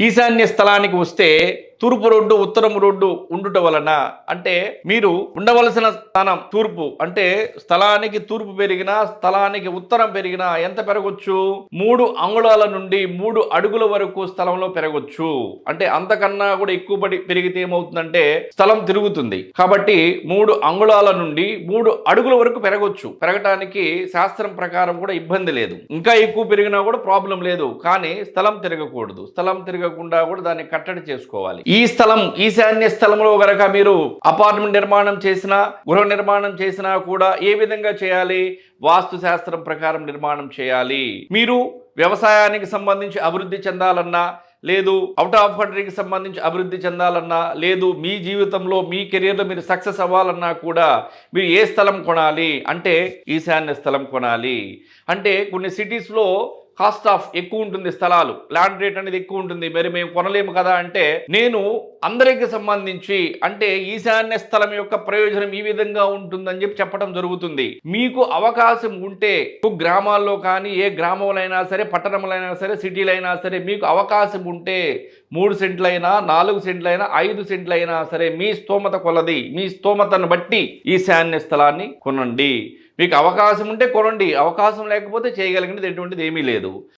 ఈశాన్య స్థలానికి వస్తే తూర్పు రోడ్డు ఉత్తరం రోడ్డు ఉండుట వలన అంటే మీరు ఉండవలసిన స్థానం తూర్పు అంటే స్థలానికి తూర్పు పెరిగినా స్థలానికి ఉత్తరం పెరిగినా ఎంత పెరగొచ్చు 3 అంగుళాల నుండి 3 అడుగుల వరకు స్థలంలో పెరగొచ్చు. అంటే అంతకన్నా కూడా ఎక్కువ పెరిగితే ఏమవుతుందంటే స్థలం తిరుగుతుంది. కాబట్టి 3 అంగుళాల నుండి 3 అడుగుల వరకు పెరగొచ్చు. పెరగటానికి శాస్త్రం ప్రకారం కూడా ఇబ్బంది లేదు. ఇంకా ఎక్కువ పెరిగినా కూడా ప్రాబ్లం లేదు. కానీ స్థలం తిరగకూడదు. స్థలం తిరగకుండా కూడా దాన్ని కట్టడి చేసుకోవాలి. ఈ స్థలం ఈశాన్య స్థలంలో గనక మీరు అపార్ట్మెంట్ నిర్మాణం చేసినా గృహ నిర్మాణం చేసినా కూడా ఏ విధంగా చేయాలి? వాస్తు శాస్త్రం ప్రకారం నిర్మాణం చేయాలి. మీరు వ్యవసాయానికి సంబంధించి అభివృద్ధి చెందాలన్నా లేదు అవుట్ ఆఫ్ కంట్రీకి సంబంధించి అభివృద్ధి చెందాలన్నా లేదు మీ జీవితంలో మీ కెరియర్లో మీరు సక్సెస్ అవ్వాలన్నా కూడా మీరు ఏ స్థలం కొనాలి అంటే ఈశాన్య స్థలం కొనాలి. అంటే కొన్ని సిటీస్లో కాస్ట్ ఆఫ్ ఎక్కువ ఉంటుంది, స్థలాలు ల్యాండ్ రేట్ అనేది ఎక్కువ ఉంటుంది, మరి మేము కొనలేము కదా అంటే నేను అందరికి సంబంధించి అంటే ఈశాన్య స్థలం యొక్క ప్రయోజనం ఈ విధంగా ఉంటుందని చెప్పడం జరుగుతుంది. మీకు అవకాశం ఉంటే గ్రామాల్లో కానీ ఏ గ్రామంలో అయినా సరే పట్టణంలో అయినా సరే సిటీలో అయినా సరే మీకు అవకాశం ఉంటే 3 సెంట్లైనా 4 సెంట్లైనా 5 సెంట్లైనా సరే మీ స్తోమత కొలది మీ స్తోమతను బట్టి ఈశాన్య స్థలాన్ని కొనండి. మీకు అవకాశం ఉంటే కొనండి, అవకాశం లేకపోతే చేయగలిగినది ఎటువంటిది ఏమీ లేదు.